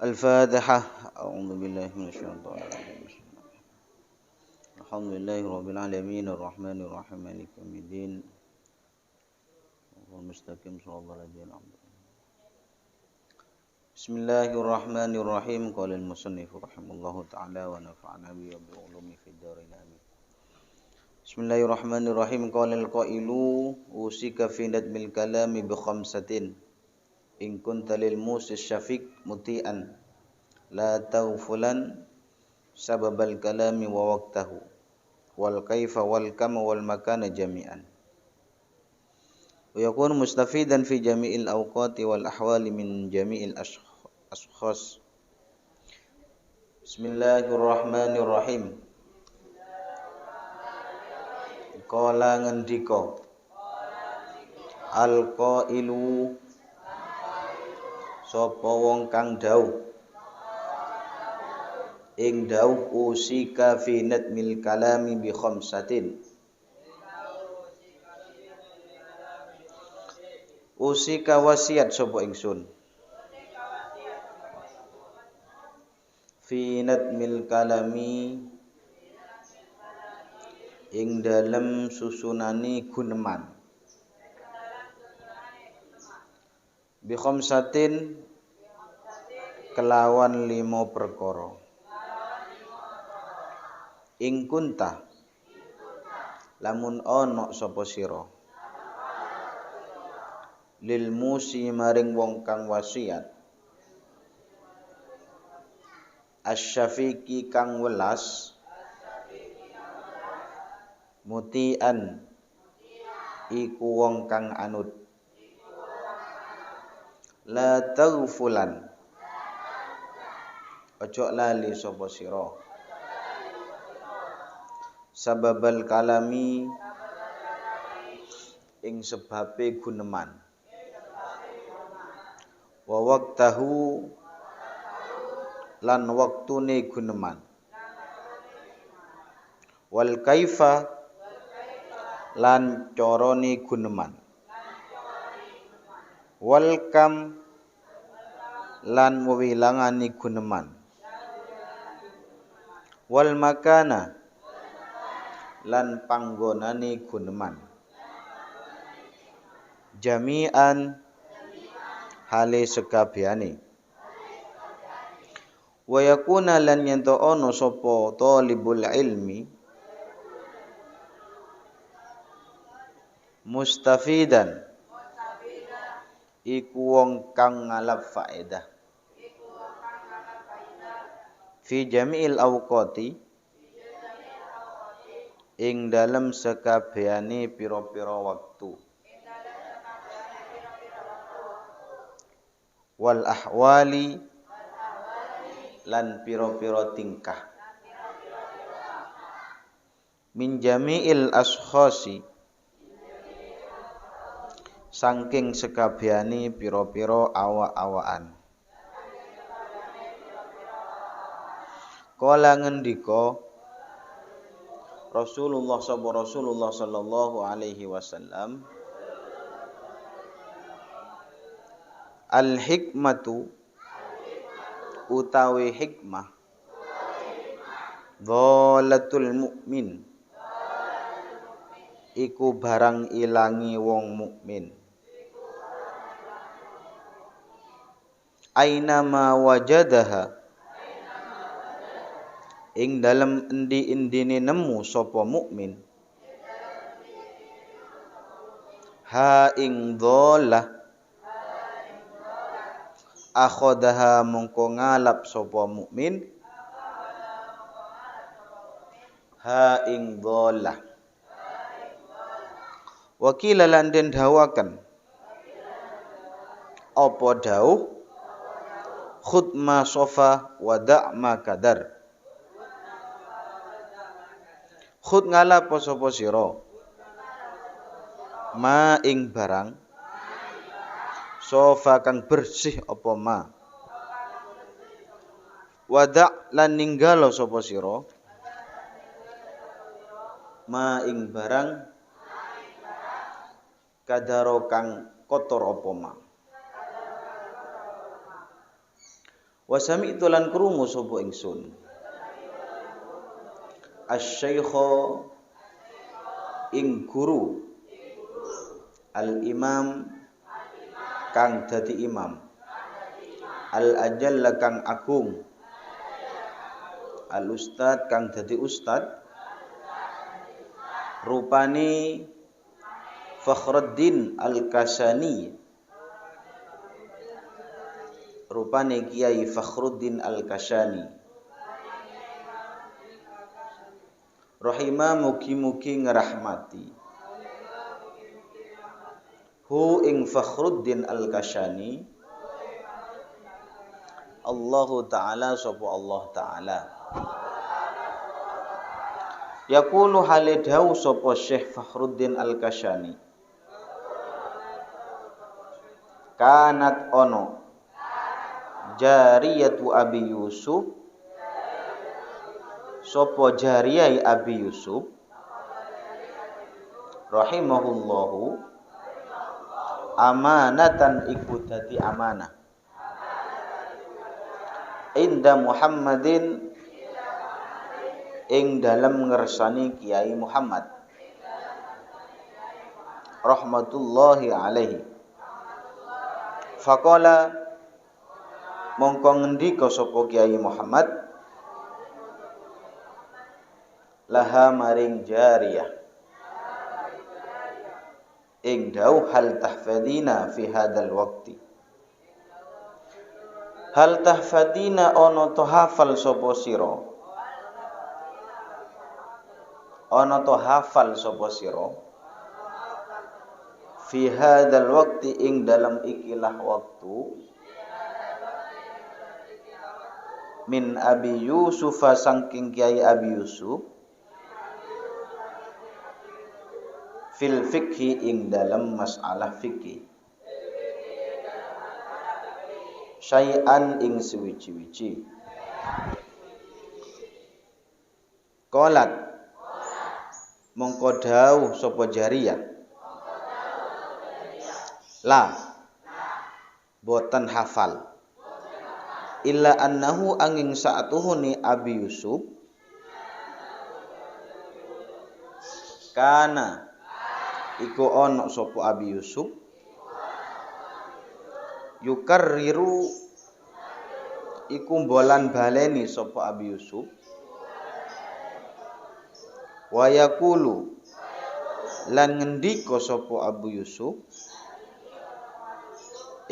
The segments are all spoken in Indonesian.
Al-Fatihah. A'udzu billahi minasyaitonir rajim. Alhamdulillahirabbil alamin arrahmanir rahim maliki yaumiddin. Wal mustaqim shallallahu alaihi wa sallam. Bismillahirrahmanirrahim. Qala al-musannif rahimallahu ta'ala wa nafa'ana bi ulumi fid dharain amin. Bismillahirrahmanirrahim. Qala al-qailu usika fi nadmil kalami bi khamsatin. In kunta lil musis syafiq muti'an la tawfulan sababal kalami wa waqtahu wal kaifa wal kam wal makana jami'an wa yakunu mustafidan fi jami'il awqati wal ahwali min jami'il ashkhas. Bismillahirrahmanirrahim. Qala ngendika al qailu sapa wong kang dawuh ing dawuh usika fi nadmil kalami bi khamsatin. Usika wasiat sapa ingsun fi nadmil kalami ing dalem susunani guneman bi khamsatin kelawan 5 perkara. Ing kunta lamun ana sapa sira lil musi maring wong kang wasiat asy-syafiqi kang welas mutian iku wong kang anut la taghfulan ojo lali sapa sira sababal kalami ing sebabe guneman wa waqtahu lan waktune guneman wal kaifa lan carane guneman wal kam lan wewilangane guneman wal makana lan panggonane guneman jami'an hale sekabehane wa yakuna lan yanto ono sapa talibul ilmi mustafidan iku wong kang ngalap faedah fi jami'il awqati ing dalem sekabehane pira-pira wektu wal ahwali lan pira-pira tingkah min jami'il ashkhasi saking sekabehane pira-pira awak-awakan. Kala ngendika Rasulullah sallallahu alaihi wasallam al hikmatu utawi hikmah dhalatul mukmin iku barang ilangi wong mukmin aina ma wajadaha ing dalem endi-endine nemu sapa mukmin ha ing dhalah akhadaha mongko ngalap sapa mukmin ha ing dhalah wakila lan den dawaken apa dawuh khud ma sofa wa da' ma kadar. Khud ngalap sapa sira ma ing barang sofa kang bersih apa ma wada' lan ninggalo sapa sira ma ing barang kadaro kang kotor apa ma Wa sami'tu lan krungu sapa ingsun asy-syaikha ing guru al-imam kang dadi imam al-ajalla kang agung al-ustad kang dadi ustad rupane Fakhruddin Al-Kasani rupane Kiai Fakhruddin Al-Kasani rahimah mugi-mugi ngrahmati hu ing Fakhruddin Al-Kasani Allahu Ta'ala sapa Allah Ta'ala yaqulu halidau sapa Syekh Fakhruddin Al-Kasani kanat ono jariyatu Abi Yusuf sapa jariyai Abi Yusuf rahimahullahu amanatan iku dadi amanah inda Muhammadin ing dalem ngersani Kiai Muhammad rahmatullahi alaihi faqala mongko ngendika sapa Kiai Muhammad laha maring jariyah ing dawuh hal tahfadina fi hadzal waqti hal tahfadina ana to hafal sapa sira ana to hafal sapa sira fi hadzal waqti ing dalam ikilah waktu min Abi Yusuf saking Kiai Abi Yusuf fil fikhi ing dalam masalah fikih syai'an ing suwiji-wiji qalat mongko dawuh sapa jariyah la boten hafal illa annahu angin sa'atuhuni Abi Yusuf kana iku ana sapa Abi Yusuf yukarriru iku mbolan baleni sapa Abi Yusuf wa yaqulu lan ngendika sapa Abu Yusuf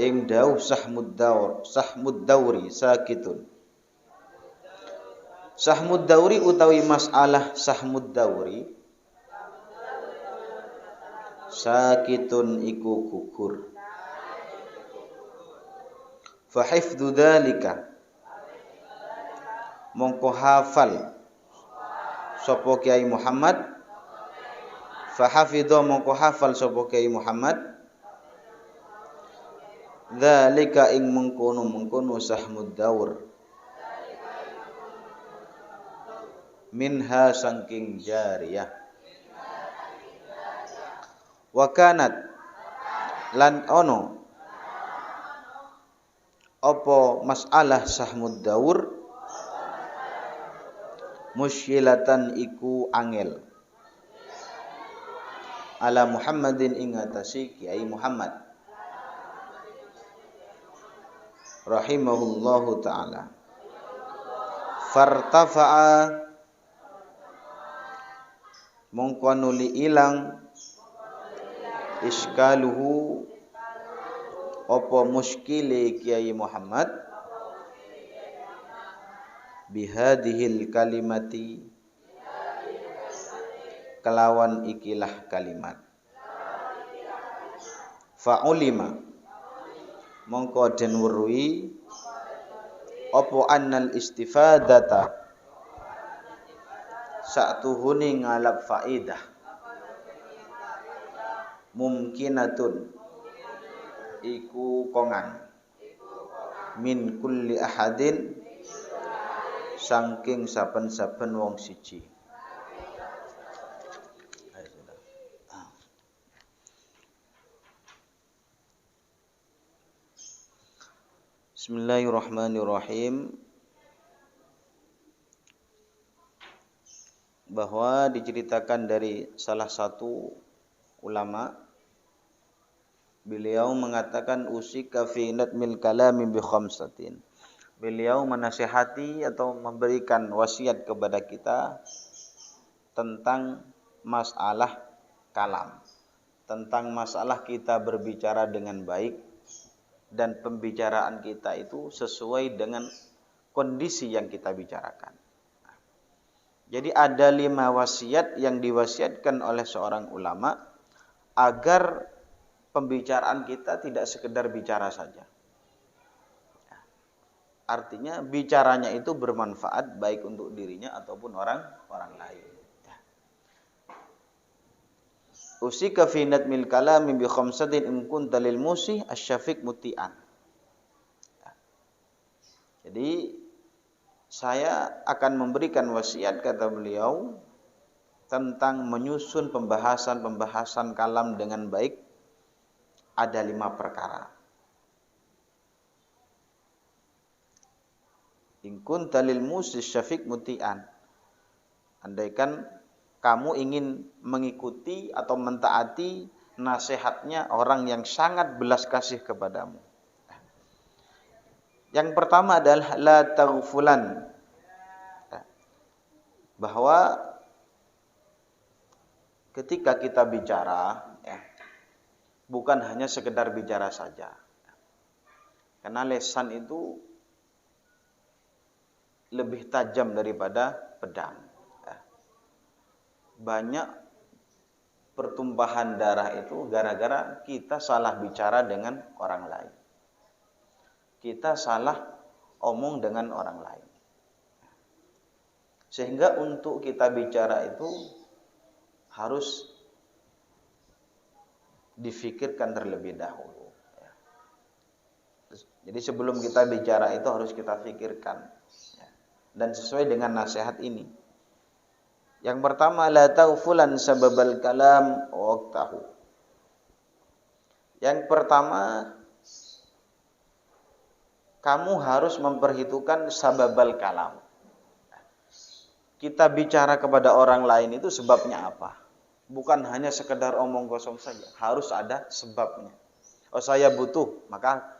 ing dawuh sahmud dauri sakitun sahmud dauri utawi masalah sahmud dauri sakitun iku gugur fa hifdzu dzalika mongko hafal sapa Kiai Muhammad fa hafidha mongko hafal sapa Kiai Muhammad dzalika ing mengkono sahmud daur minha saking jariyah wa kanat lan ono apa masalah sahmud daur musyilatan iku angel ala Muhammadin ing atase Kiai Muhammad rahimahullahu ta'ala fartafa'a mongko nuli ilang iskaluhu apa muskile Kiai Muhammad bihadihil kalimati kelawan ikilah kalimat fa'ulima mongko den weruhi apa annal istifadata sa'tuhuni ngalap faidah mumkinatun iku kongan min kulli ahadin saking saben-saben wong siji Bismillahirrahmanirrahim. Bahwa diceritakan dari salah satu ulama, beliau mengatakan usika fi nadmil kalami bi khamsatin. Beliau menasihati atau memberikan wasiat kepada kita tentang masalah kalam, tentang masalah kita berbicara dengan baik dan pembicaraan kita itu sesuai dengan kondisi yang kita bicarakan. Jadi ada 5 wasiat yang diwasiatkan oleh seorang ulama agar pembicaraan kita tidak sekedar bicara saja. Artinya bicaranya itu bermanfaat baik untuk dirinya ataupun orang lain. Usika fi nadmil kalami bi khamsatin in kunta lil musih asy-syafiq muti'an. Jadi saya akan memberikan wasiat, kata beliau, tentang menyusun pembahasan kalam dengan baik. Ada 5 perkara. In kunta lil musih syafiq muti'an. Andaikan kamu ingin mengikuti atau mentaati nasihatnya orang yang sangat belas kasih kepadamu. Yang pertama adalah la taghfulan. Bahwa ketika kita bicara, bukan hanya sekedar bicara saja. Karena lisan itu lebih tajam daripada pedang. Banyak pertumpahan darah itu gara-gara kita salah bicara dengan orang lain. Kita salah omong dengan orang lain. Sehingga untuk kita bicara itu harus difikirkan terlebih dahulu. Jadi sebelum kita bicara itu harus kita fikirkan. Dan sesuai dengan nasihat ini. Yang pertama, la taghfulan sababal kalam waqtahu. Yang pertama, kamu harus memperhitungkan sababal kalam. Kita bicara kepada orang lain itu sebabnya apa? Bukan hanya sekedar omong kosong saja, harus ada sebabnya. Oh, saya butuh, maka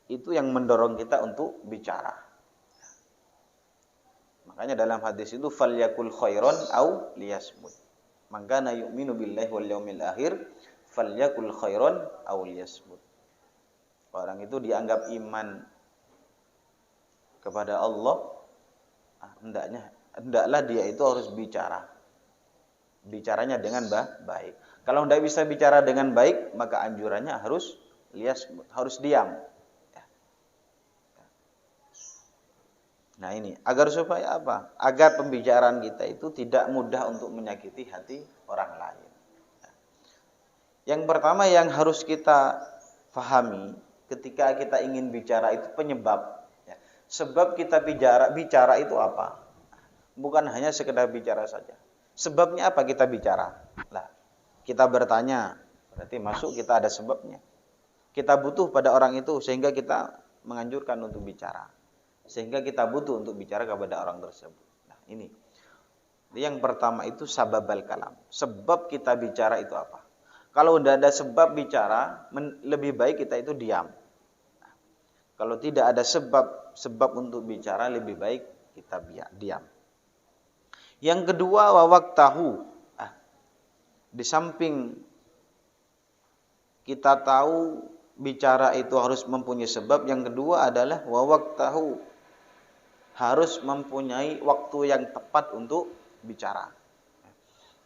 itu yang mendorong kita untuk bicara. Makanya dalam hadis itu falyakul khairan au liyasmut. Man kana yu'minu billahi wal yaumil akhir falyakul khairan au liyasmut. Orang itu dianggap iman kepada Allah, hendaklah dia itu harus bicara. Bicaranya dengan baik. Kalau tidak bisa bicara dengan baik, maka anjurannya harus diam. Nah ini, agar supaya apa? Agar pembicaraan kita itu tidak mudah untuk menyakiti hati orang lain. Yang pertama yang harus kita fahami ketika kita ingin bicara itu penyebab. Sebab kita bicara itu apa? Bukan hanya sekedar bicara saja. Sebabnya apa kita bicara? Lah, kita bertanya, berarti masuk kita ada sebabnya. Kita butuh pada orang itu sehingga kita menganjurkan untuk bicara. Sehingga kita butuh untuk bicara kepada orang tersebut. Nah, ini. Yang pertama itu sababal kalam. Sebab kita bicara itu apa? Kalau tidak ada sebab bicara, lebih baik kita itu diam. Nah, kalau tidak ada sebab untuk bicara, lebih baik kita diam. Yang kedua, wawaktahu. Di samping kita tahu bicara itu harus mempunyai sebab, yang kedua adalah wawaktahu. Harus mempunyai waktu yang tepat untuk bicara.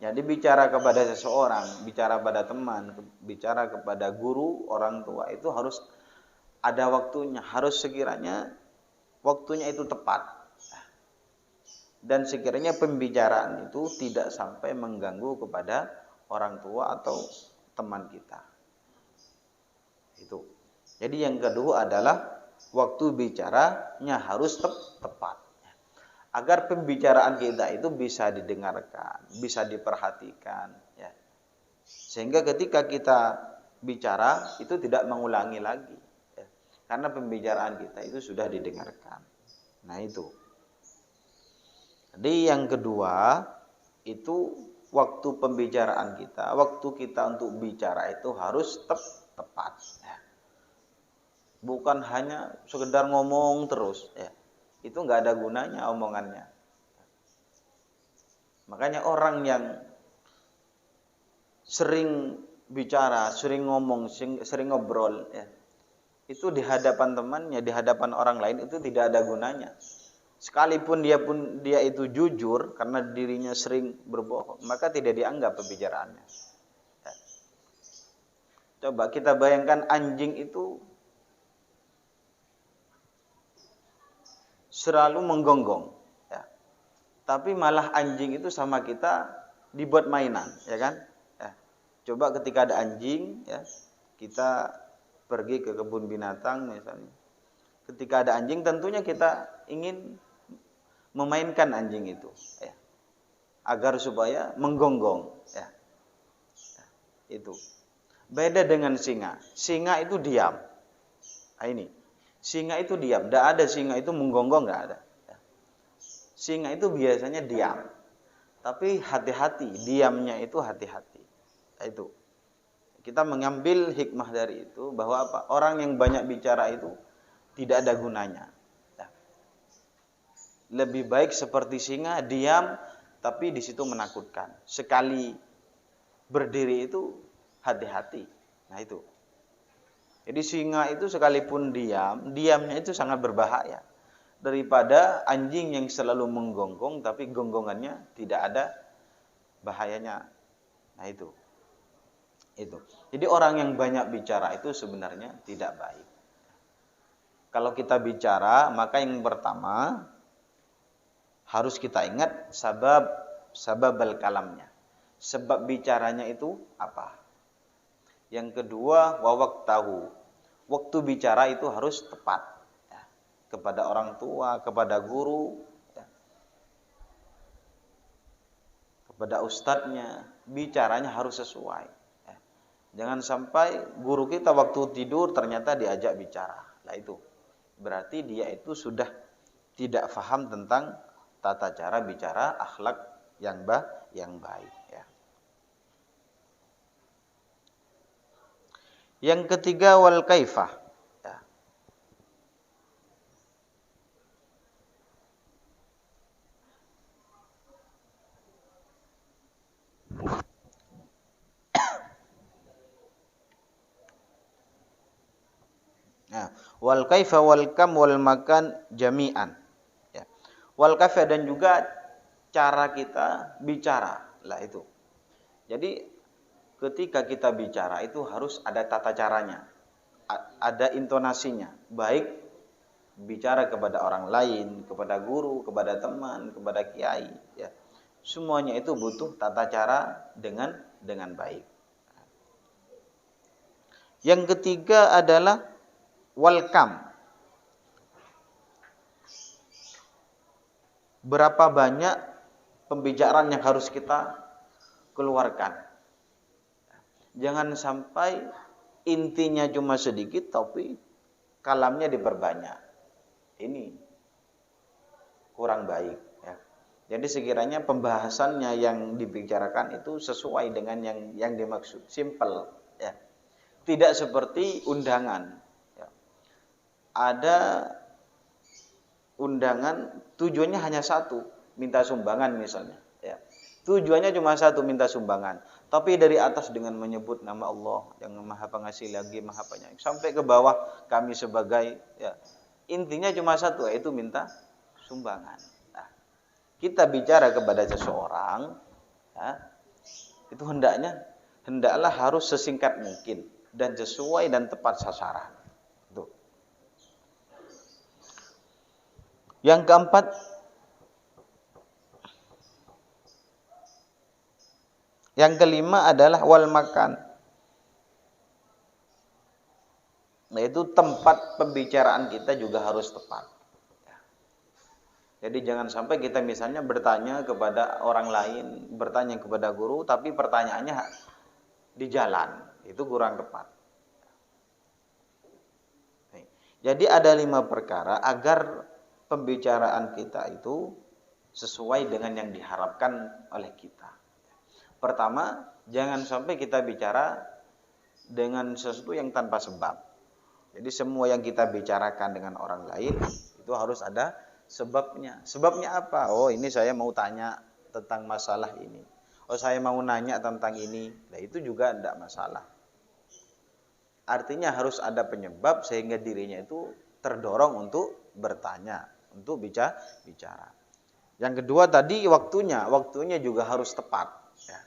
Jadi bicara kepada seseorang, bicara pada teman, bicara kepada guru, orang tua itu harus ada waktunya, harus sekiranya waktunya itu tepat. Dan sekiranya pembicaraan itu tidak sampai mengganggu kepada orang tua atau teman kita. Itu. Jadi yang kedua adalah waktu bicaranya harus tepat. Agar pembicaraan kita itu bisa didengarkan, bisa diperhatikan, ya. Sehingga ketika kita bicara itu tidak mengulangi lagi, ya. Karena pembicaraan kita itu sudah didengarkan. Nah itu. Jadi yang kedua itu waktu pembicaraan kita, waktu kita untuk bicara itu harus tepat. Ya. Bukan hanya sekedar ngomong terus. Ya. Itu nggak ada gunanya omongannya. Makanya orang yang sering bicara, sering ngomong, sering ngobrol, ya, itu di hadapan temannya, di hadapan orang lain itu tidak ada gunanya. Sekalipun dia itu jujur karena dirinya sering berbohong, maka tidak dianggap pembicaraannya. Ya. Coba kita bayangkan anjing itu selalu menggonggong, ya. Tapi malah anjing itu sama kita dibuat mainan, ya kan? Ya. Coba ketika ada anjing, ya, kita pergi ke kebun binatang misalnya. Ketika ada anjing, tentunya kita ingin memainkan anjing itu, ya, agar supaya menggonggong, ya. Ya, itu. Beda dengan singa. Singa itu diam. Nah, ini. Singa itu diam. Tidak ada singa itu menggonggong, tidak ada. Ya. Singa itu biasanya diam. Tapi hati-hati, diamnya itu hati-hati. Nah, itu. Kita mengambil hikmah dari itu bahwa apa? Orang yang banyak bicara itu tidak ada gunanya. Ya. Lebih baik seperti singa diam tapi di situ menakutkan. Sekali berdiri itu hati-hati. Nah itu. Jadi singa itu sekalipun diamnya itu sangat berbahaya daripada anjing yang selalu menggonggong tapi gonggongannya tidak ada bahayanya. Nah itu. Itu. Jadi orang yang banyak bicara itu sebenarnya tidak baik. Kalau kita bicara, maka yang pertama harus kita ingat sabab al-kalamnya. Sebab bicaranya itu apa? Yang kedua, wawaktahu. Waktu bicara itu harus tepat, ya. Kepada orang tua, kepada guru, ya. Kepada ustadznya, bicaranya harus sesuai. Ya. Jangan sampai guru kita waktu tidur ternyata diajak bicara. Nah itu berarti dia itu sudah tidak paham tentang tata cara bicara akhlak yang baik. Ya. Yang ketiga wal kaifah. Ya. Nah, wal kaifa wal kam wal makan jami'an. Ya. Wal kaifa dan juga cara kita bicara. Lah itu. Jadi ketika kita bicara itu harus ada tata caranya, ada intonasinya, baik bicara kepada orang lain, kepada guru, kepada teman, kepada kiai, ya. Semuanya itu butuh tata cara dengan baik. Yang ketiga adalah welcome. Berapa banyak pembicaraan yang harus kita keluarkan? Jangan sampai intinya cuma sedikit tapi kalamnya diperbanyak. Ini kurang baik, ya. Jadi sekiranya pembahasannya yang dibicarakan itu sesuai dengan yang dimaksud, simple, ya. Tidak seperti undangan, ya. Ada undangan tujuannya hanya satu, minta sumbangan misalnya, ya. Tujuannya cuma satu, minta sumbangan. Tapi dari atas dengan menyebut nama Allah yang Maha Pengasih lagi Maha Penyayang, sampai ke bawah kami sebagai, ya, intinya cuma satu, yaitu minta sumbangan. Nah, kita bicara kepada seseorang, ya, itu hendaklah harus sesingkat mungkin dan sesuai dan tepat sasaran. Tuh. Yang keempat, yang kelima adalah wal makan. Yaitu tempat pembicaraan kita juga harus tepat. Jadi jangan sampai kita misalnya bertanya kepada orang lain, bertanya kepada guru, tapi pertanyaannya di jalan. Itu kurang tepat. Jadi ada 5 perkara agar pembicaraan kita itu sesuai dengan yang diharapkan oleh kita. Pertama, jangan sampai kita bicara dengan sesuatu yang tanpa sebab. Jadi semua yang kita bicarakan dengan orang lain itu harus ada sebabnya. Sebabnya apa? Oh, ini saya mau tanya tentang masalah ini. Oh, saya mau nanya tentang ini. Nah, itu juga tidak masalah. Artinya harus ada penyebab sehingga dirinya itu terdorong untuk bertanya, untuk bicara. Yang kedua tadi waktunya juga harus tepat. Ya.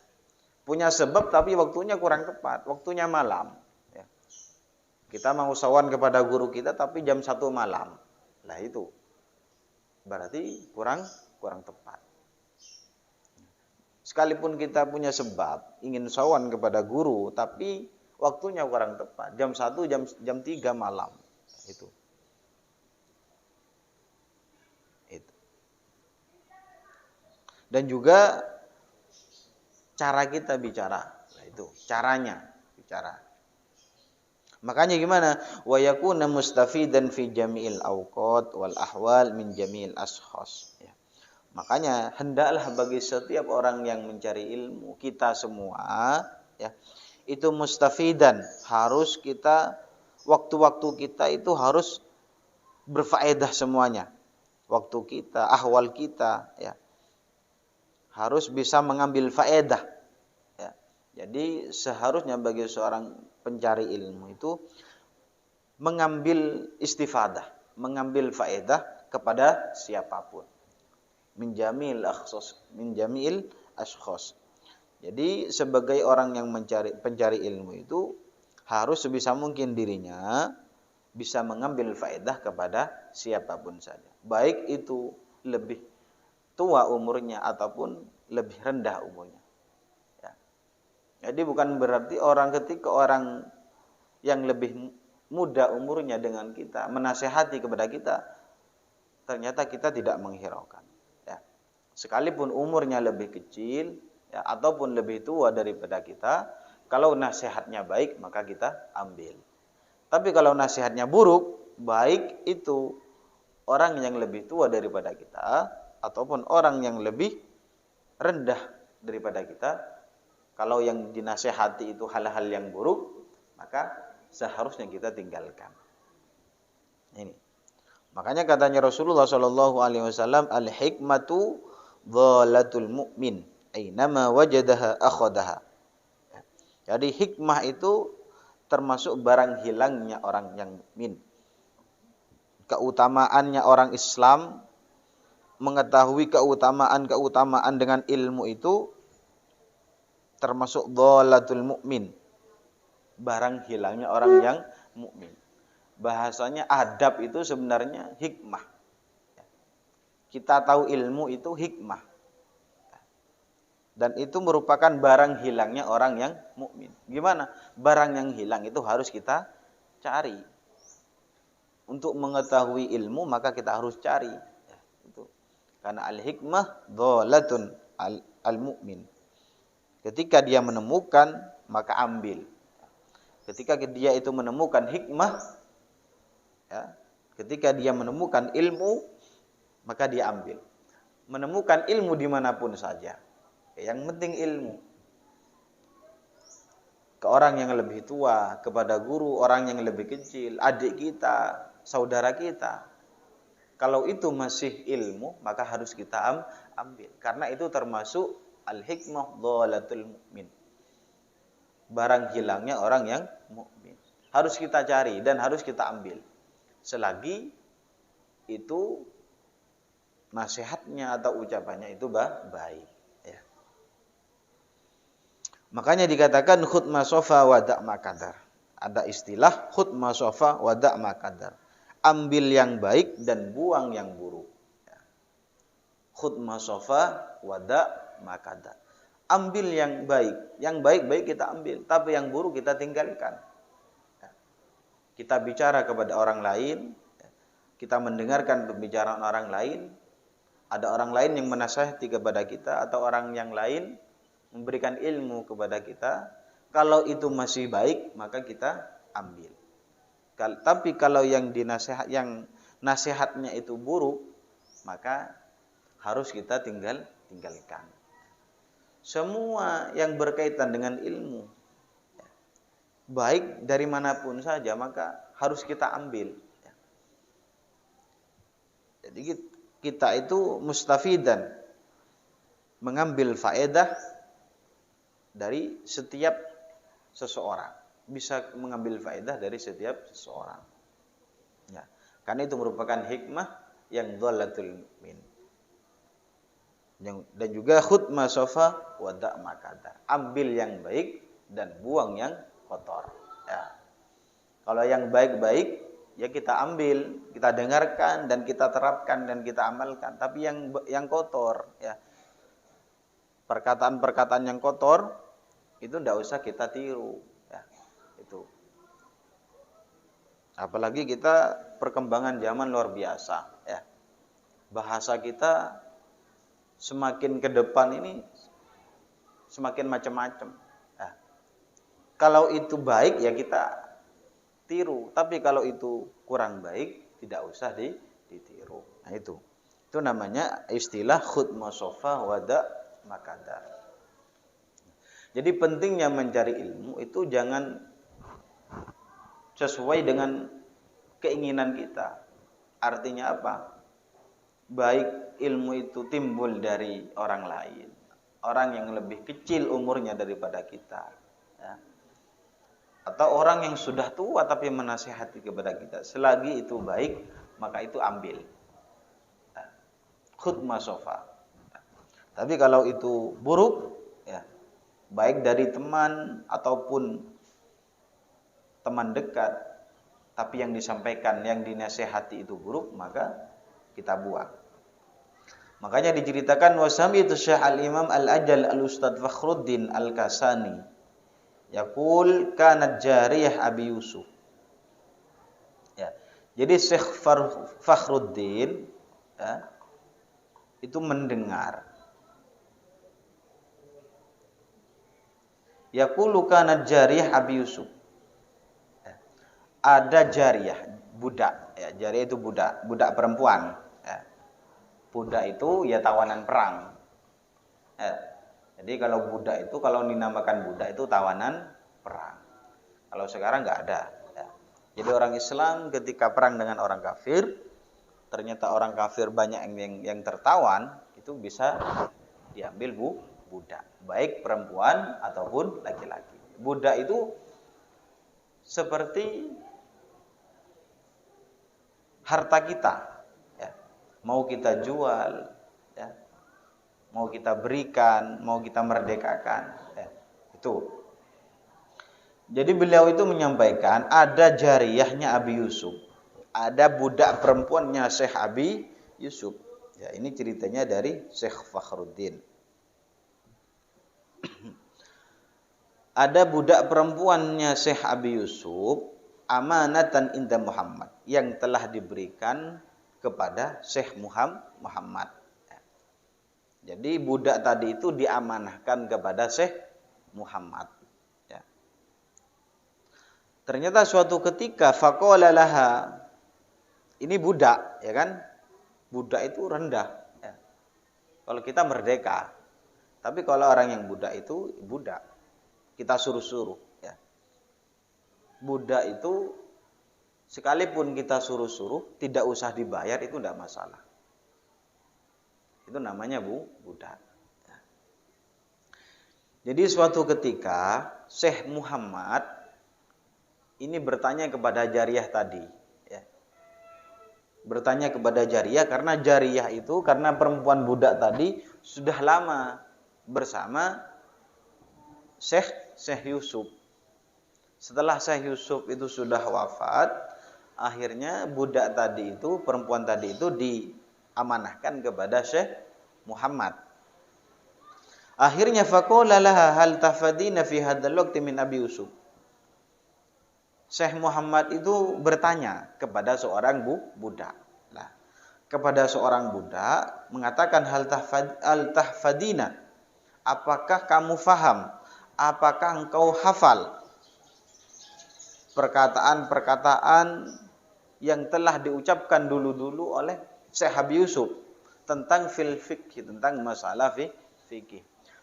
Punya sebab tapi waktunya kurang tepat, waktunya malam. Ya. Kita mau sowan kepada guru kita tapi jam 1 malam. Nah itu berarti kurang tepat. Sekalipun kita punya sebab ingin sowan kepada guru tapi waktunya kurang tepat, jam 1, jam 3 malam. Itu. Dan juga cara kita bicara. Nah, itu caranya bicara. Makanya gimana? Wa yakuna mustafidan fi jami'il awqat wal ahwal min jami'il ashkhas. Ya. Makanya hendaklah bagi setiap orang yang mencari ilmu, kita semua ya, itu mustafidan, harus kita waktu-waktu kita itu harus berfaedah semuanya. Waktu kita, ahwal kita ya. Harus bisa mengambil faedah. Ya. Jadi seharusnya bagi seorang pencari ilmu itu mengambil istifadah, mengambil faedah kepada siapapun. Min jami'il ashkhas. Jadi sebagai orang yang pencari ilmu itu harus sebisa mungkin dirinya bisa mengambil faedah kepada siapapun saja. Baik itu lebih tua umurnya ataupun lebih rendah umurnya. Ya. Jadi bukan berarti ketika orang yang lebih muda umurnya dengan kita menasehati kepada kita, ternyata kita tidak menghiraukan. Ya. Sekalipun umurnya lebih kecil ya, ataupun lebih tua daripada kita, kalau nasihatnya baik maka kita ambil. Tapi kalau nasihatnya buruk, baik itu orang yang lebih tua daripada kita ataupun orang yang lebih rendah daripada kita, kalau yang dinasihati itu hal-hal yang buruk, maka seharusnya kita tinggalkan. Ini. Makanya katanya Rasulullah sallallahu alaihi wasallam, al-hikmatu dhalatul mu'min, ainama wajadaha akhadaha. Jadi hikmah itu termasuk barang hilangnya orang yang mukmin. Keutamaannya orang Islam mengetahui keutamaan dengan ilmu itu termasuk dhalatul mukmin, barang hilangnya orang yang mukmin. Bahasanya adab itu sebenarnya hikmah. Kita tahu ilmu itu hikmah. Dan itu merupakan barang hilangnya orang yang mukmin. Gimana? Barang yang hilang itu harus kita cari. Untuk mengetahui ilmu maka kita harus cari. Karena al-hikmah dhalatun al-mu'min. Ketika dia menemukan, maka ambil. Ketika dia itu menemukan hikmah, ya, ketika dia menemukan ilmu, maka dia ambil. Menemukan ilmu dimanapun saja. Yang penting ilmu. Ke orang yang lebih tua, kepada guru, orang yang lebih kecil, adik kita, saudara kita. Kalau itu masih ilmu, maka harus kita ambil. Karena itu termasuk al-hikmah dhalatul mu'min. Barang hilangnya orang yang mukmin. Harus kita cari dan harus kita ambil. Selagi itu nasihatnya atau ucapannya itu baik. Ya. Makanya dikatakan khudh ma sofa wa da' ma qadar. Ada istilah khudh ma sofa wa da' ma qadar. Ambil yang baik dan buang yang buruk. Khudh ma sofa wa da' ma qadar. Ambil yang baik kita ambil, tapi yang buruk kita tinggalkan. Kita bicara kepada orang lain, kita mendengarkan pembicaraan orang lain, ada orang lain yang menasihati kepada kita atau orang yang lain memberikan ilmu kepada kita, kalau itu masih baik maka kita ambil. Tapi kalau yang nasihatnya itu buruk, maka harus kita tinggalkan. Semua yang berkaitan dengan ilmu, baik dari manapun saja, maka harus kita ambil. Jadi kita itu mustafidan, mengambil faedah dari setiap seseorang. Bisa mengambil faedah dari setiap seseorang. Ya, karena itu merupakan hikmah yang dhalatul min. Dan juga khudh ma safa wa da' ma kada. Ambil yang baik dan buang yang kotor. Ya. Kalau yang baik-baik ya kita ambil, kita dengarkan dan kita terapkan dan kita amalkan. Tapi yang kotor, ya, perkataan-perkataan yang kotor itu tidak usah kita tiru. Itu. Apalagi kita perkembangan zaman luar biasa, ya. Bahasa kita semakin ke depan ini semakin macam-macam. Ya. Kalau itu baik ya kita tiru, tapi kalau itu kurang baik tidak usah ditiru. Nah itu namanya istilah khudh ma safa wa da' ma kada. Jadi pentingnya mencari ilmu itu jangan sesuai dengan keinginan kita. Artinya apa? Baik ilmu itu timbul dari orang lain, orang yang lebih kecil umurnya daripada kita, ya. Atau orang yang sudah tua tapi menasihati kepada kita. Selagi itu baik, maka itu ambil. Khudh ma safa. Tapi kalau itu buruk, ya, baik dari teman ataupun teman dekat, tapi yang disampaikan, yang dinasihati itu buruk, maka kita buang. Makanya diceritakan wasami itu Syekh Al-Imam Al-Ajal Al-Ustadz Fakhruddin Al-Kasani yaqul kanat jariyah Abi Yusuf. Ya. Jadi Syekh Fakhruddin, ya, itu mendengar yaqulu kanat jariyah Abi Yusuf. Ada jariyah, budak, ya, jariyah itu budak perempuan, ya. Budak itu ya tawanan perang, ya. Jadi kalau budak itu, kalau dinamakan budak itu tawanan perang. Kalau sekarang nggak ada, ya. Jadi orang Islam ketika perang dengan orang kafir, ternyata orang kafir banyak yang tertawan, itu bisa diambil budak, baik perempuan ataupun laki-laki. Budak itu seperti harta kita, ya. Mau kita jual, ya, mau kita berikan, mau kita merdekakan, ya. Itu. Jadi beliau itu menyampaikan ada jariyahnya Abi Yusuf, ada budak perempuannya Syekh Abi Yusuf. Ya, ini ceritanya dari Syekh Fakhruddin. Ada budak perempuannya Syekh Abi Yusuf, amanatan inda Muhammad, yang telah diberikan kepada Syekh Muhammad. Jadi budak tadi itu diamanahkan kepada Syekh Muhammad. Ya. Ternyata suatu ketika faqala laha, ini budak, ya kan? Budak itu rendah. Ya. Kalau kita merdeka, tapi kalau orang yang budak itu budak, kita suruh-suruh. Ya. Budak itu sekalipun kita suruh-suruh, tidak usah dibayar, itu tidak masalah. Itu namanya budak. Ya. Jadi suatu ketika Syekh Muhammad ini bertanya kepada jariyah tadi. Ya. Bertanya kepada jariyah karena jariyah itu, karena perempuan budak tadi sudah lama bersama Syekh Yusuf. Setelah Syekh Yusuf itu sudah wafat, akhirnya budak tadi itu, perempuan tadi itu diamanahkan kepada Syekh Muhammad. Akhirnya faqala laha hal tafadina fi hadzal waqti min Abi Yusuf. Syekh Muhammad itu bertanya kepada seorang budak. Nah, kepada seorang budak mengatakan hal tahfadina, apakah kamu faham? Apakah engkau hafal perkataan-perkataan yang telah diucapkan dulu-dulu oleh Syekh Habib Yusuf tentang fikih, tentang masalah fikih.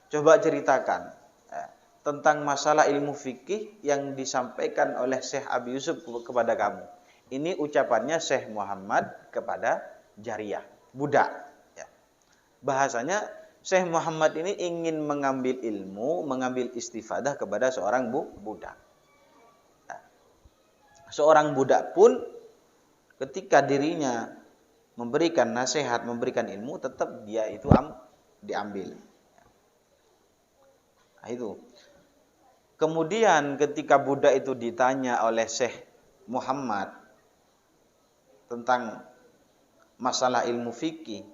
Coba ceritakan tentang masalah ilmu fikih yang disampaikan oleh Syekh Abi Yusuf kepada kamu. Ini ucapannya Syekh Muhammad kepada jariyah, budak. Ya. Bahasanya Syekh Muhammad ini ingin mengambil ilmu, mengambil istifadah kepada seorang budak. Ya. Seorang budak pun ketika dirinya memberikan nasihat, memberikan ilmu, tetap dia itu diambil. Nah, itu. Kemudian ketika budak itu ditanya oleh Syekh Muhammad tentang masalah ilmu fikih,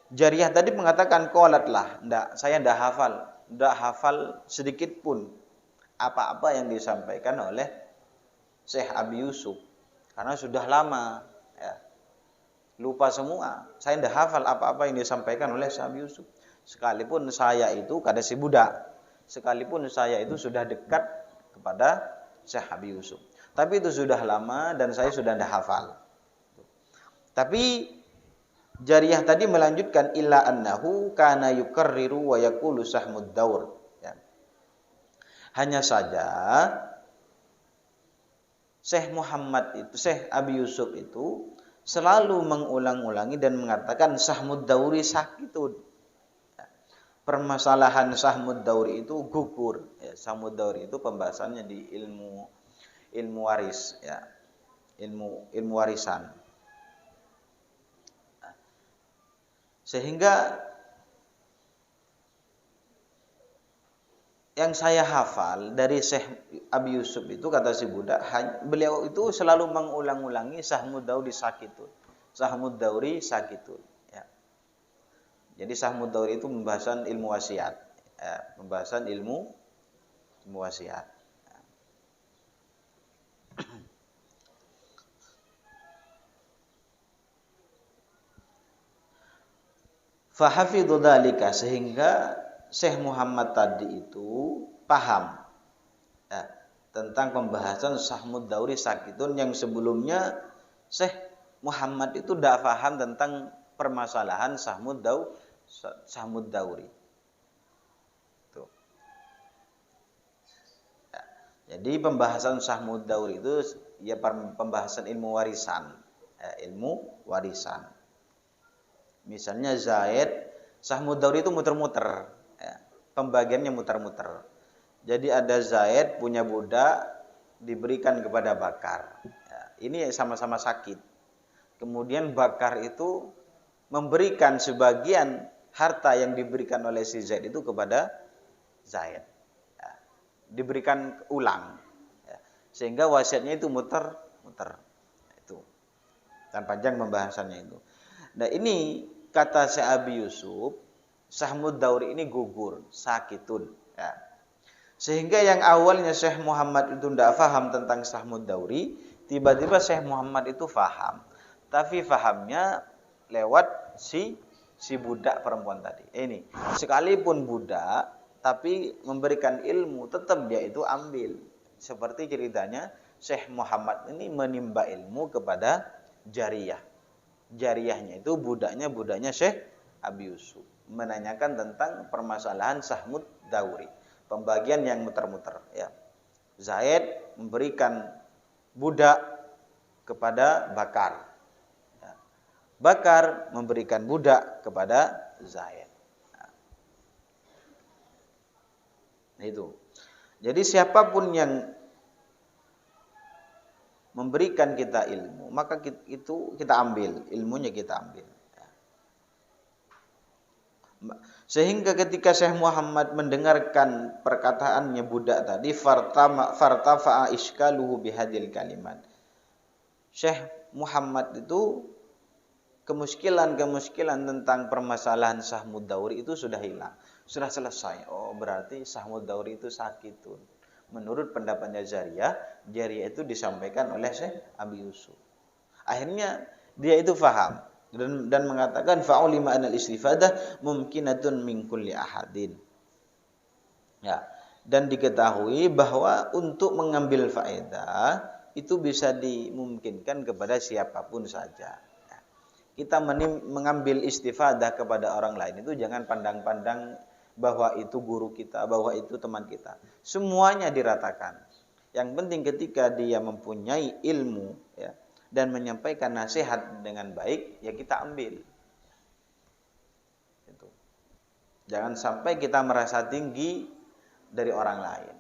jariyah tadi mengatakan qalatlah, saya enggak hafal sedikit pun apa-apa yang disampaikan oleh Syekh Abi Yusuf karena sudah lama ya. Lupa semua. Saya enggak hafal apa-apa yang disampaikan oleh Syekh Abi Yusuf. Sekalipun saya itu kata si budak, sekalipun saya itu sudah dekat kepada Syekh Habib Yusuf. Tapi itu sudah lama dan saya sudah tidak hafal. Tapi jariyah tadi melanjutkan illa annahu kana yukarriru wa yaqulu sahmud daur. Ya. Hanya saja Syekh Muhammad itu, Syekh Abi Yusuf itu selalu mengulang-ulangi dan mengatakan sahmud dauri sakitun. Permasalahan sahmud dauri itu gugur. Ya, sahmud dauri itu pembahasannya di ilmu waris, ya, ilmu warisan. Sehingga yang saya hafal dari Syekh Abi Yusuf itu kata si budak, beliau itu selalu mengulang-ulangi sahmud dauri sakitun. Sahmud dauri sakitun. Jadi sahmud dauri itu pembahasan ilmu wasiat, ya, pembahasan ilmu wasiat. Fahafidhu dzalika, sehingga Syekh Muhammad tadi itu paham ya, tentang pembahasan sahmud dauri sakitun yang sebelumnya Syekh Muhammad itu tidak paham tentang permasalahan sahmud dauri. Tuh. Ya. Jadi pembahasan sahmud dauri itu ya pembahasan ilmu warisan, ilmu warisan. Misalnya Zaid, sahmud dauri itu muter-muter, ya. Pembagiannya muter-muter. Jadi ada Zaid punya budak diberikan kepada Bakar. Ya. Ini sama-sama sakit. Kemudian Bakar itu memberikan sebagian harta yang diberikan oleh si Zaid itu kepada Zaid. Ya. Diberikan ulang. Ya. Sehingga wasiatnya itu muter-muter. Itu. Dan panjang pembahasannya itu. Nah ini kata Syekh Abi Yusuf, sahmud dauri ini gugur, sakitun. Ya. Sehingga yang awalnya Syekh Muhammad itu tidak faham tentang sahmud dauri, tiba-tiba Syekh Muhammad itu faham. Tapi fahamnya lewat si budak perempuan tadi. Ini sekalipun budak, tapi memberikan ilmu, tetap dia itu ambil. Seperti ceritanya Syekh Muhammad ini menimba ilmu kepada jariyah. Jariyahnya itu budaknya Syekh Abi Yusuf, menanyakan tentang permasalahan sahmud dauri, pembagian yang muter-muter. Ya. Zaid memberikan budak kepada Bakar. Ya. Bakar memberikan budak kepada Zaid. Nah, itu. Jadi siapapun yang memberikan kita ilmu, maka kita ambil, ilmunya kita ambil. Sehingga ketika Syekh Muhammad mendengarkan perkataannya budak tadi, fartafa'a iskaluhu bihadil kalimat. Syekh Muhammad itu kemuskilan tentang permasalahan sahmud dauri itu sudah hilang, sudah selesai. Oh, berarti sahmud dauri itu sakitun. Menurut pendapatnya jariyah itu disampaikan oleh Syekh Abi Yusuf. Akhirnya dia itu faham dan mengatakan fa'ulima anal istifadah mumkinatun min kulli ahadin. Ya, Dan diketahui bahwa untuk mengambil faedah itu bisa dimungkinkan kepada siapapun saja. Kita mengambil istifadah kepada orang lain itu jangan pandang-pandang bahwa itu guru kita, bahwa itu teman kita. Semuanya diratakan. Yang penting ketika dia mempunyai ilmu ya, dan menyampaikan nasihat dengan baik, ya kita ambil. Itu. Jangan sampai kita merasa tinggi dari orang lain.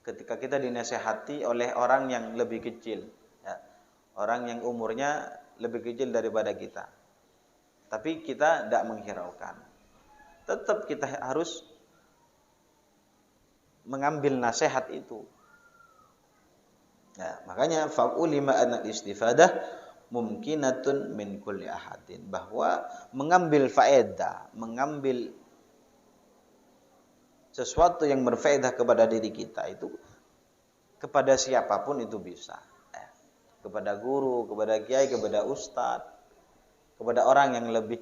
Ketika kita dinasihati oleh orang yang lebih kecil, ya, orang yang umurnya lebih kecil daripada kita, tapi kita tidak menghiraukan. Tetap kita harus mengambil nasihat itu. Ya, makanya fa'ulima anal istifadah mumkinatun min kulli ahadin, bahwa mengambil faedah, mengambil sesuatu yang berfaedah kepada diri kita itu kepada siapapun itu bisa. Kepada guru, kepada kiai, kepada ustadz, kepada orang yang lebih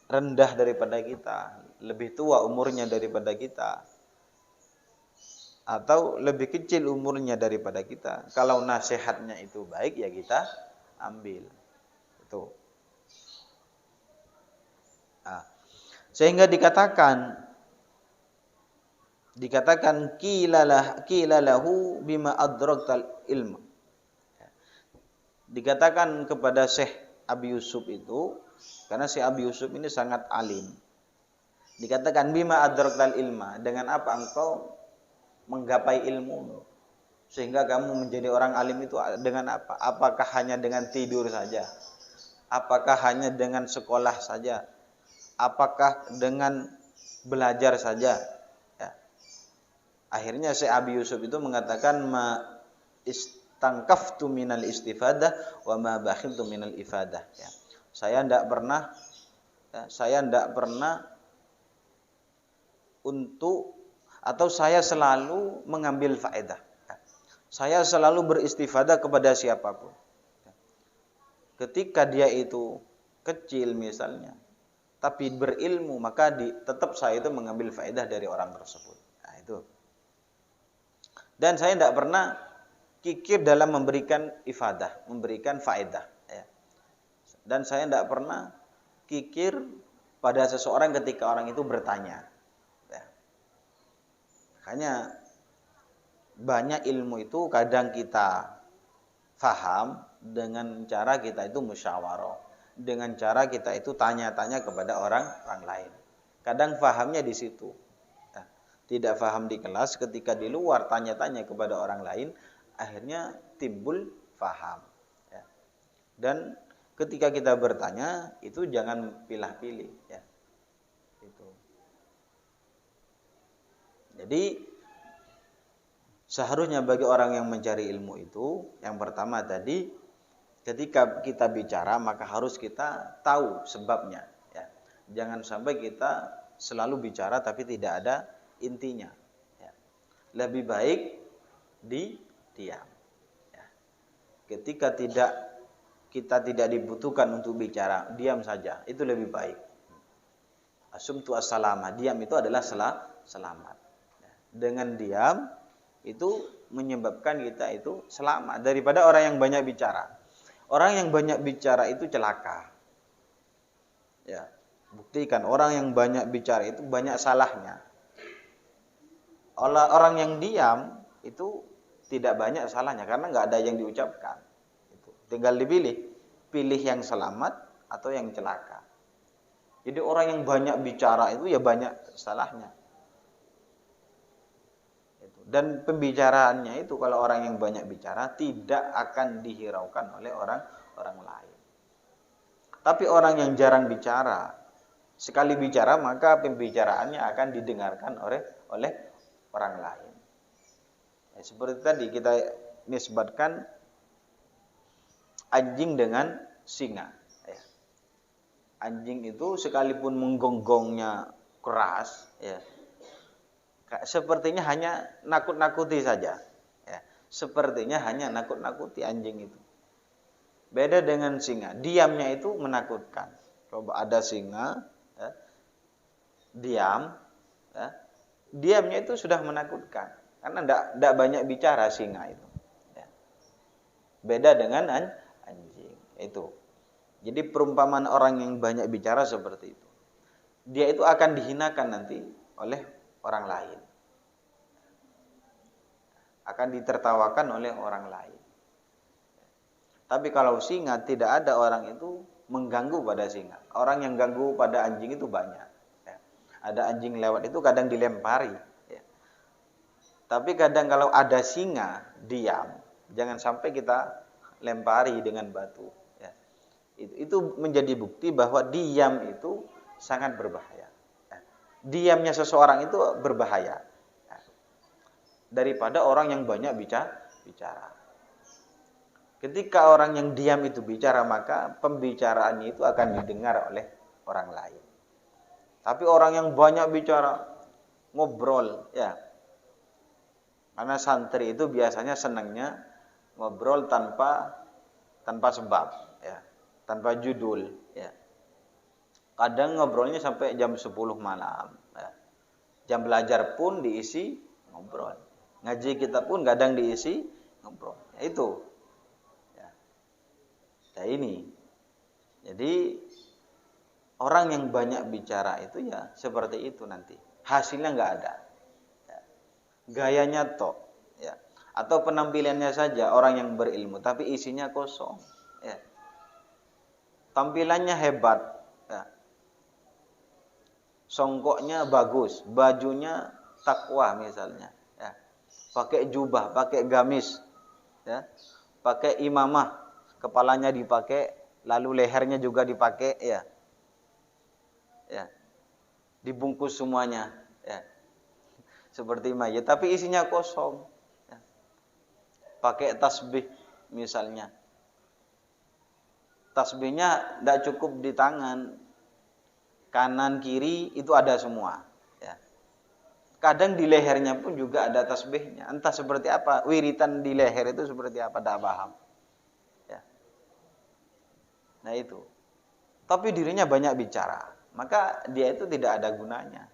rendah daripada kita, lebih tua umurnya daripada kita, atau lebih kecil umurnya daripada kita. Kalau nasihatnya itu baik, ya kita ambil. Itu. Nah, sehingga dikatakan qilalahu bima adraktal ilma. Dikatakan kepada Syekh Abi Yusuf itu, karena Syekh Abi Yusuf ini sangat alim. Dikatakan bima adraktal ilma, dengan apa engkau menggapai ilmu sehingga kamu menjadi orang alim itu dengan apa? Apakah hanya dengan tidur saja? Apakah hanya dengan sekolah saja? Apakah dengan belajar saja? Ya. Akhirnya Syekh Abi Yusuf itu mengatakan tangkaftu minal istifadah wa ma bakhiltu minal ifadah. Ya. Saya tidak pernah untuk, atau saya selalu mengambil faedah. Ya. Saya selalu beristifadah kepada siapapun. Ya. Ketika dia itu kecil misalnya, tapi berilmu, maka tetap saya itu mengambil faedah dari orang tersebut. Nah, itu. Dan saya tidak pernah kikir dalam memberikan ifadah, memberikan faedah. Ya. Dan saya tidak pernah kikir pada seseorang ketika orang itu bertanya. Ya. Makanya banyak ilmu itu kadang kita faham dengan cara kita itu musyawarah, dengan cara kita itu tanya-tanya kepada orang lain. Kadang fahamnya di situ. Ya. Tidak faham di kelas, ketika di luar tanya-tanya kepada orang lain, akhirnya timbul faham. Ya. Dan ketika kita bertanya itu jangan pilih-pilih. Ya. Itu. Jadi seharusnya bagi orang yang mencari ilmu itu, yang pertama tadi, ketika kita bicara maka harus kita tahu sebabnya. Ya. Jangan sampai kita selalu bicara tapi tidak ada intinya. Ya. Lebih baik diam. Ya. Ketika kita tidak dibutuhkan untuk bicara, diam saja, itu lebih baik. Asumtu as-salama, diam itu adalah selamat. Ya. Dengan diam itu menyebabkan kita itu selamat daripada orang yang banyak bicara. Orang yang banyak bicara itu celaka. Ya, buktikan orang yang banyak bicara itu banyak salahnya. Orang yang diam itu tidak banyak salahnya karena nggak ada yang diucapkan. Itu. Tinggal pilih yang selamat atau yang celaka. Jadi orang yang banyak bicara itu ya banyak salahnya. Itu. Dan pembicaraannya itu kalau orang yang banyak bicara tidak akan dihiraukan oleh orang lain. Tapi orang yang jarang bicara, sekali bicara maka pembicaraannya akan didengarkan oleh orang lain. Ya, seperti tadi kita nisbatkan anjing dengan singa. Ya. Anjing itu sekalipun menggonggongnya keras, ya, sepertinya hanya nakut-nakuti saja. Ya. Sepertinya hanya nakut-nakuti anjing itu. Beda dengan singa, diamnya itu menakutkan. Coba ada singa, ya, diam, ya, diamnya itu sudah menakutkan. Karena tidak banyak bicara singa itu. Ya. Beda dengan anjing. Itu. Jadi perumpamaan orang yang banyak bicara seperti itu. Dia itu akan dihinakan nanti oleh orang lain. Akan ditertawakan oleh orang lain. Tapi kalau singa, tidak ada orang itu mengganggu pada singa. Orang yang ganggu pada anjing itu banyak. Ya. Ada anjing lewat itu kadang dilempari. Ya. Tapi kadang kalau ada singa, diam. Jangan sampai kita lempari dengan batu. Ya. Itu menjadi bukti bahwa diam itu sangat berbahaya. Ya. Diamnya seseorang itu berbahaya. Ya. Daripada orang yang banyak bicara. Ketika orang yang diam itu bicara, maka pembicaraannya itu akan didengar oleh orang lain. Tapi orang yang banyak bicara, ngobrol, ya. Karena santri itu biasanya senangnya ngobrol tanpa sebab, ya. Tanpa judul, ya. Kadang ngobrolnya sampai jam 10 malam, ya. Jam belajar pun diisi ngobrol. Ngaji kita pun kadang diisi ngobrol. Ya, itu. Nah ini, jadi orang yang banyak bicara itu ya seperti itu nanti. Hasilnya nggak ada. Ya. Gayanya tok. Ya. Atau penampilannya saja orang yang berilmu, tapi isinya kosong. Ya. Tampilannya hebat. Ya. Songkoknya bagus, bajunya takwa misalnya. Ya. Pakai jubah, pakai gamis. Ya. Pakai imamah. Kepalanya dipakai, lalu lehernya juga dipakai, ya. Ya. Dibungkus semuanya, ya. Seperti mayat, tapi isinya kosong. Ya. Pakai tasbih misalnya. Tasbihnya tidak cukup di tangan. Kanan kiri itu ada semua, ya. Kadang di lehernya pun juga ada tasbihnya. Entah seperti apa, wiritan di leher itu seperti apa, tidak paham. Nah itu. Tapi dirinya banyak bicara. Maka dia itu tidak ada gunanya.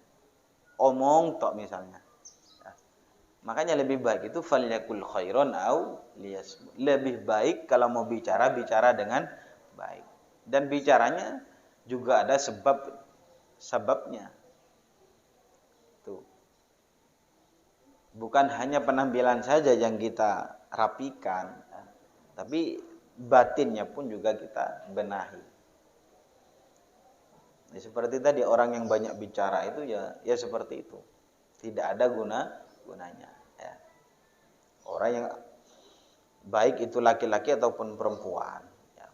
Omong tok misalnya. Ya. Makanya lebih baik itu falyakul khairon au liyasmut. Lebih baik kalau mau bicara dengan baik. Dan bicaranya juga ada sebabnya. Tuh. Bukan hanya penampilan saja yang kita rapikan, ya. Tapi batinnya pun juga kita benahi. Ya, seperti tadi orang yang banyak bicara itu ya seperti itu. Tidak ada gunanya. Ya. Orang yang baik itu laki-laki ataupun perempuan. Ya.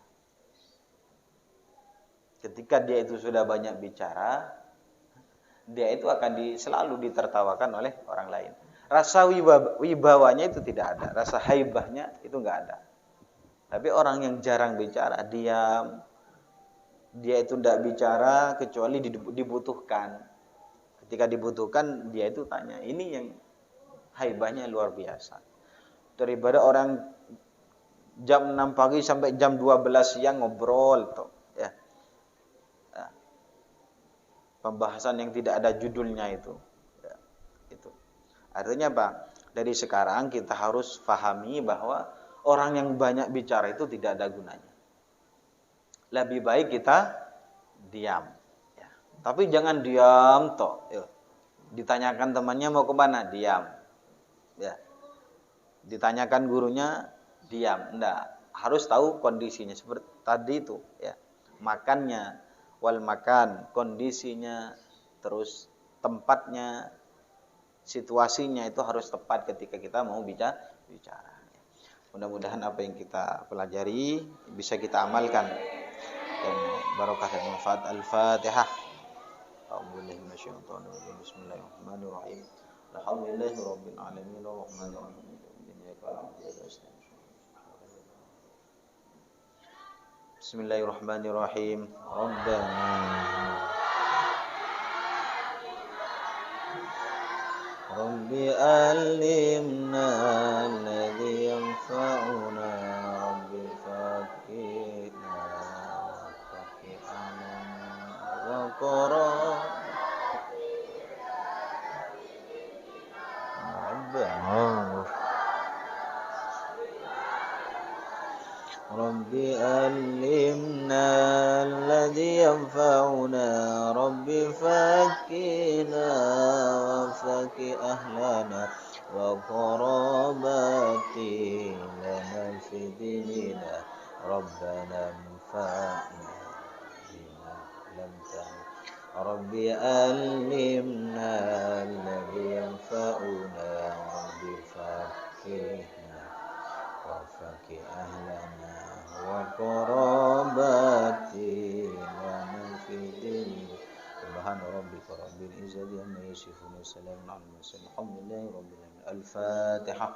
Ketika dia itu sudah banyak bicara, dia itu akan selalu ditertawakan oleh orang lain. Rasa wibawanya itu tidak ada. Rasa haibahnya itu enggak ada. Tapi orang yang jarang bicara, diam, dia itu tidak bicara kecuali dibutuhkan. Ketika dibutuhkan, dia itu tanya. Ini yang haibahnya luar biasa. Daripada orang jam 6 pagi sampai jam 12 siang ngobrol, toh, ya. Nah, pembahasan yang tidak ada judulnya itu. Ya, itu. Artinya apa? Dari sekarang kita harus pahami bahwa orang yang banyak bicara itu tidak ada gunanya. Lebih baik kita diam. Ya. Tapi jangan diam toh. Ya. Ditanyakan temannya mau kemana? Diam. Ya. Ditanyakan gurunya? Diam. Enggak. Harus tahu kondisinya. Seperti tadi itu. Ya. Makannya. Wal makan. Kondisinya. Terus tempatnya. Situasinya itu harus tepat ketika kita mau bicara. Mudah-mudahan apa yang kita pelajari bisa kita amalkan dan barokah dan manfaat. Al-Fatihah. A'udzubillahi minasyaitonir rajim. Bismillahirrahmanirrahim. Alhamdulillahirabbil alamin arrahmanir rahim. Bismillahirrahmanirrahim. Rabbi alimna alladhi yanfa'una Rabbi fakirna faki'ana wa qara ينفعنا رب فكنا وفك أهلنا وقراباتي لنا في ديننا ربنا انفعنا بما علمتنا ربي علمنا الذي ينفعنا ربي فكنا وفك أهلنا وقراباتي لنا في ديننا سبحان ربك رب العزة عما يصفون وسلام على المرسلين الحمد لله رب العالمين. الفاتحة.